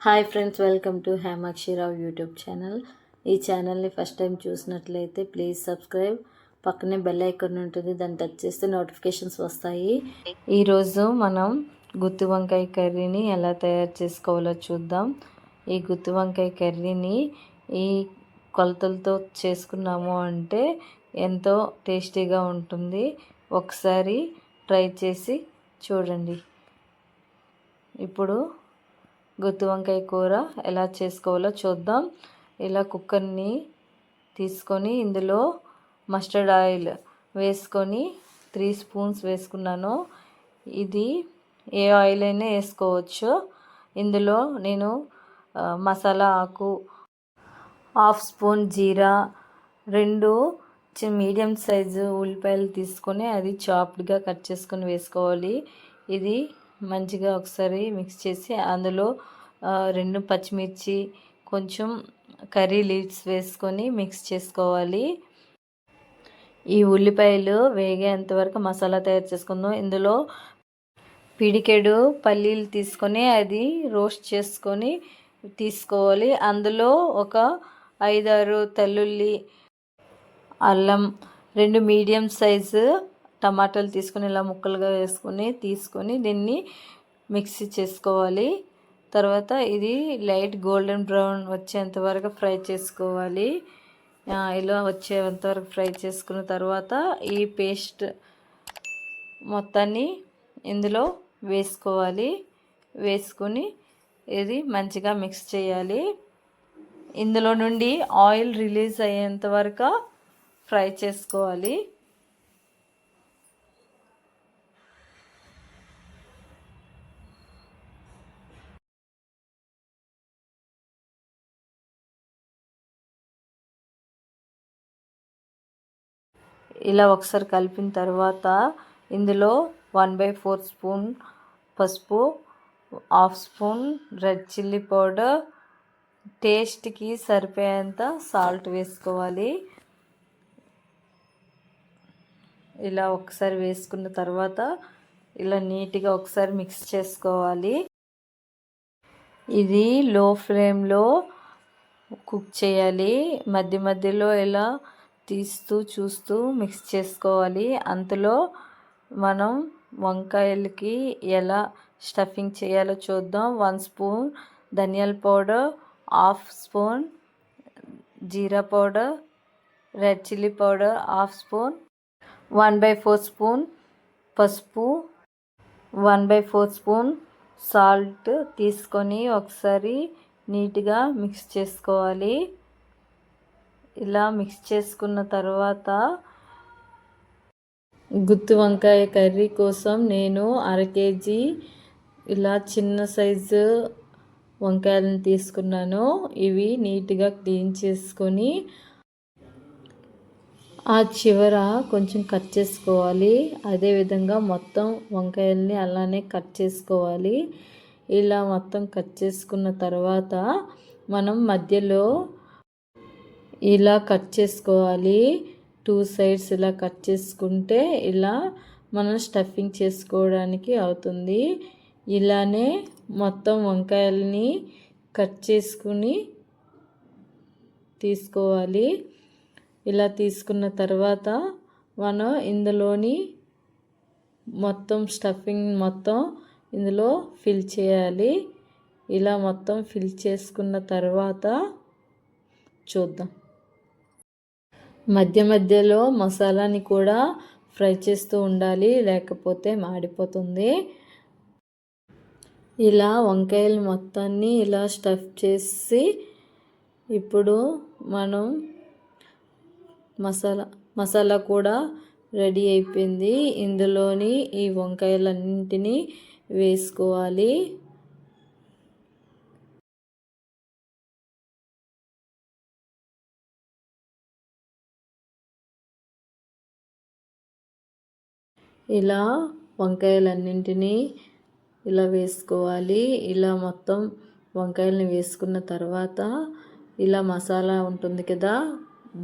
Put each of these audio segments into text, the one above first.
Hi friends, welcome to Hemakshi Rao YouTube channel. ఈ ఛానల్ని first time చూసినట్లయితే ప్లీజ్ సబ్స్క్రైబ్. పక్కనే బెల్ ఐకాన్ ఉంటుంది, దాన్ని టచ్ చేస్తే నోటిఫికేషన్స్ వస్తాయి. ఈరోజు మనం గుత్తి వంకాయ కర్రీని ఎలా తయారు చేసుకోవాలో చూద్దాం. ఈ గుత్తి వంకాయ కర్రీని ఈ కొలతలతో చేసుకున్నాము అంటే ఎంతో టేస్టీగా ఉంటుంది. ఒకసారి ట్రై చేసి చూడండి. ఇప్పుడు గుత్తి వంకాయ కూర ఎలా చేసుకోవాలో చూద్దాం. ఇలా కుక్కర్ని తీసుకొని ఇందులో మస్టర్డ్ ఆయిల్ వేసుకొని 3 స్పూన్స్ వేసుకున్నాను. ఇది ఏ ఆయిల్ అయినా వేసుకోవచ్చు. ఇందులో నేను మసాలా ఆకు, 1/2 స్పూన్ జీరా, 2 మీడియం సైజు ఉల్లిపాయలు తీసుకొని అది చాప్డ్గా కట్ చేసుకొని వేసుకోవాలి. ఇది మంచిగా ఒకసారి మిక్స్ చేసి అందులో 2 పచ్చిమిర్చి, కొంచెం కర్రీ లీవ్స్ వేసుకొని మిక్స్ చేసుకోవాలి. ఈ ఉల్లిపాయలు వేగేంత వరకు మసాలా తయారు చేసుకుందాం. ఇందులో పిడికెడు పల్లీలు తీసుకొని అది రోస్ట్ చేసుకొని తీసుకోవాలి. అందులో ఒక 5-6 తెల్లుల్లి, అల్లం, 2 మీడియం సైజు టమాటాలు తీసుకొని ఇలా ముక్కలుగా తీసుకొని దీన్ని మిక్సీ చేసుకోవాలి. తర్వాత ఇది లైట్ గోల్డెన్ బ్రౌన్ వచ్చేంత వరకు ఫ్రై చేసుకోవాలి. ఇలా వచ్చేంత వరకు ఫ్రై చేసుకున్న తర్వాత ఈ పేస్ట్ మొత్తాన్ని ఇందులో వేసుకోవాలి. వేసుకొని ఇది మంచిగా మిక్స్ చేయాలి. ఇందులో నుండి ఆయిల్ రిలీజ్ అయ్యేంత వరకు ఫ్రై చేసుకోవాలి. ఇలా ఒకసారి కలిపిన తర్వాత ఇందులో 1/4 స్పూన్ పసుపు, 1/2 స్పూన్ రెడ్ చిల్లీ పౌడర్, టేస్ట్కి సరిపోయేంత సాల్ట్ వేసుకోవాలి. ఇలా ఒకసారి వేసుకున్న తర్వాత ఇలా నీట్గా ఒకసారి మిక్స్ చేసుకోవాలి. ఇది లో ఫ్లేమ్లో కుక్ చేయాలి. మధ్య మధ్యలో ఇలా తీస్తూ చూస్తూ మిక్స్ చేసుకోవాలి. అంతలో మనం వంకాయలకి ఎలా స్టఫింగ్ చేయాలో చూద్దాం. 1 స్పూన్ ధనియాల powder, 1/2 spoon jeera powder, red chilli powder 1/2 spoon, 1/4 spoon పసుపు, 1/4 స్పూన్ సాల్ట్ తీసుకొని ఒకసారి నీట్గా మిక్స్ చేసుకోవాలి. ఇలా మిక్స్ చేసుకున్న తర్వాత గుత్తి వంకాయ కర్రీ కోసం నేను 1/2 కేజీ ఇలా చిన్న సైజు వంకాయలను తీసుకున్నాను. ఇవి నీట్గా క్లీన్ చేసుకొని ఆ చివర కొంచెం కట్ చేసుకోవాలి. అదేవిధంగా మొత్తం వంకాయల్ని అలానే కట్ చేసుకోవాలి. ఇలా మొత్తం కట్ చేసుకున్న తర్వాత మనం మధ్యలో ఇలా కట్ చేసుకోవాలి. 2 సైడ్స్ ఇలా కట్ చేసుకుంటే ఇలా మనం స్టఫింగ్ చేసుకోవడానికి అవుతుంది. ఇలానే మొత్తం వంకాయల్ని కట్ చేసుకుని తీసుకోవాలి. ఇలా తీసుకున్న తర్వాత మనం ఇందులోని మొత్తం స్టఫింగ్ మొత్తం ఇందులో ఫిల్ చేయాలి. ఇలా మొత్తం ఫిల్ చేసుకున్న తర్వాత చూద్దాం. మధ్య మధ్యలో మసాలాని కూడా ఫ్రై చేస్తూ ఉండాలి, లేకపోతే మాడిపోతుంది. ఇలా వంకాయలు మొత్తాన్ని ఇలా స్టఫ్ చేసి ఇప్పుడు మనం మసాలా కూడా రెడీ అయిపోయింది. ఇందులోని ఈ వంకాయలన్నింటినీ వేసుకోవాలి. ఇలా వంకాయలన్నింటినీ ఇలా వేసుకోవాలి. ఇలా మొత్తం వంకాయలని వేసుకున్న తర్వాత ఇలా మసాలా ఉంటుంది కదా,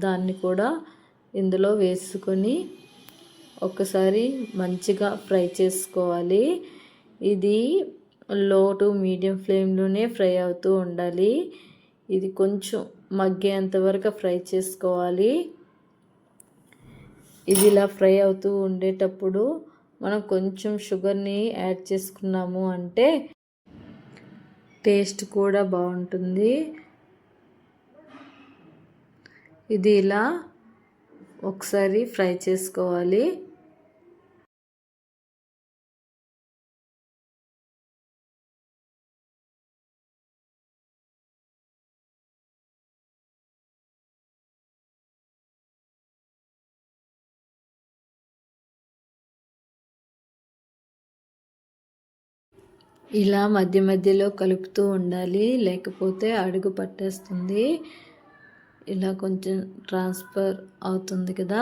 దాన్ని కూడా ఇందులో వేసుకొని ఒకసారి మంచిగా ఫ్రై చేసుకోవాలి. ఇది లో టు మీడియం ఫ్లేమ్లోనే ఫ్రై అవుతూ ఉండాలి. ఇది కొంచెం మగ్గేంత వరకు ఫ్రై చేసుకోవాలి. ఇది ఇలా ఫ్రై అవుతూ ఉండేటప్పుడు మనం కొంచెం షుగర్ని యాడ్ చేసుకున్నాము అంటే టేస్ట్ కూడా బాగుంటుంది. ఇది ఇలా ఒకసారి ఫ్రై చేసుకోవాలి. ఇలా మధ్య మధ్యలో కలుపుతూ ఉండాలి, లేకపోతే అడుగు పట్టేస్తుంది. ఇలా కొంచెం ట్రాన్స్ఫర్ అవుతుంది కదా,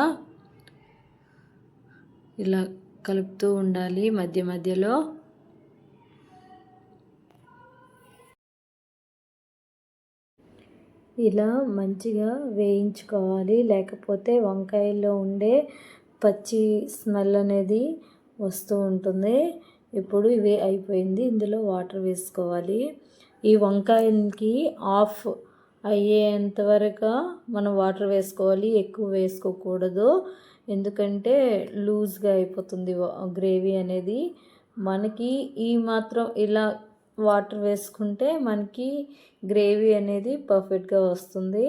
ఇలా కలుపుతూ ఉండాలి మధ్య మధ్యలో. ఇలా మంచిగా వేయించుకోవాలి, లేకపోతే వంకాయల్లో ఉండే పచ్చి స్మెల్ అనేది వస్తూ ఉంటుంది. ఇప్పుడు ఇవి అయిపోయింది. ఇందులో వాటర్ వేసుకోవాలి. ఈ వంకాయకి ఆఫ్ అయ్యేంత వరకు మనం వాటర్ వేసుకోవాలి, ఎక్కువ వేసుకోకూడదు. ఎందుకంటే లూజ్గా అయిపోతుంది గ్రేవీ అనేది. మనకి ఈ మాత్రం ఇలా వాటర్ వేసుకుంటే మనకి గ్రేవీ అనేది పర్ఫెక్ట్గా వస్తుంది.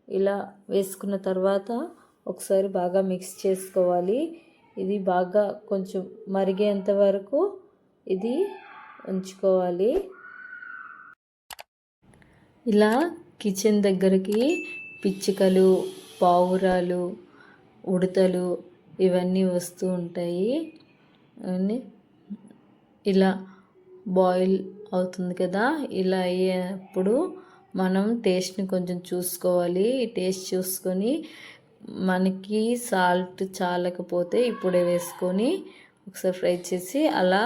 ఇలా వేసుకున్న తర్వాత ఒకసారి బాగా మిక్స్ చేసుకోవాలి. ఇది బాగా కొంచెం మరిగేంత వరకు ఇది ఉంచుకోవాలి. ఇలా కిచెన్ దగ్గరికి పిచ్చుకలు, పావురాలు, ఉడతలు ఇవన్నీ వస్తూ ఉంటాయి. అవన్నీ ఇలా బాయిల్ అవుతుంది కదా, ఇలా అయ్యేప్పుడు మనం టేస్ట్ని కొంచెం చూసుకోవాలి. టేస్ట్ చూసుకొని మనకి సాల్ట్ చాలకపోతే ఇప్పుడే వేసుకొని ఒకసారి ఫ్రై చేసి అలా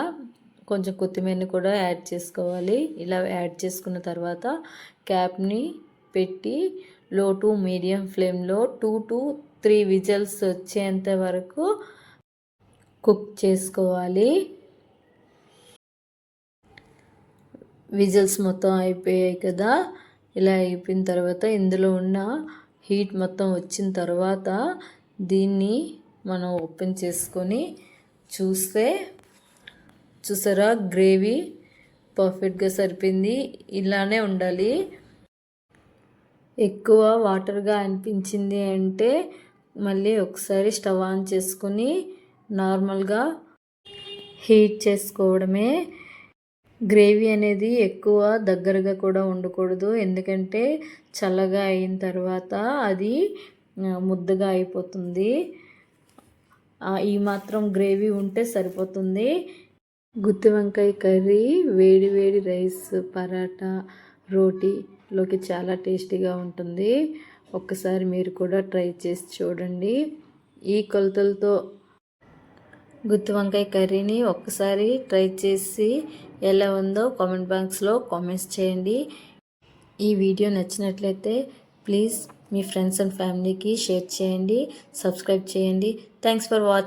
కొంచెం కొత్తిమీరని కూడా యాడ్ చేసుకోవాలి. ఇలా యాడ్ చేసుకున్న తర్వాత క్యాప్ని పెట్టి లో టు మీడియం ఫ్లేమ్లో 2 to 3 విజిల్స్ వచ్చేంత వరకు కుక్ చేసుకోవాలి. విజిల్స్ మొత్తం అయిపోయాయి కదా, ఇలా అయిపోయిన తర్వాత ఇందులో ఉన్న హీట్ మొత్తం వచ్చిన తర్వాత దీన్ని మనం ఓపెన్ చేసుకొని చూసారా గ్రేవీ పర్ఫెక్ట్గా సరిపోయింది. ఇలానే ఉండాలి. ఎక్కువ వాటర్గా అనిపించింది అంటే మళ్ళీ ఒకసారి స్టవ్ ఆన్ చేసుకొని నార్మల్గా హీట్ చేసుకోవడమే. గ్రేవీ అనేది ఎక్కువ దగ్గరగా కూడా ఉండకూడదు, ఎందుకంటే చల్లగా అయిన తర్వాత అది ముద్దగా అయిపోతుంది. ఈ మాత్రం గ్రేవీ ఉంటే సరిపోతుంది. గుత్తి వంకాయ కర్రీ వేడి వేడి రైస్, పరాటా, రోటీలోకి చాలా టేస్టీగా ఉంటుంది. ఒక్కసారి మీరు కూడా ట్రై చేసి చూడండి. ఈ కొలతలతో గుత్తి వంకాయ కర్రీని ఒక్కసారి ట్రై చేసి ఎలా ఉందో కామెంట్ బాక్స్లో కామెంట్స్ చేయండి. ఈ వీడియో నచ్చినట్లయితే ప్లీజ్ మీ ఫ్రెండ్స్ అండ్ ఫ్యామిలీకి షేర్ చేయండి, సబ్స్క్రైబ్ చేయండి. Thanks for watching.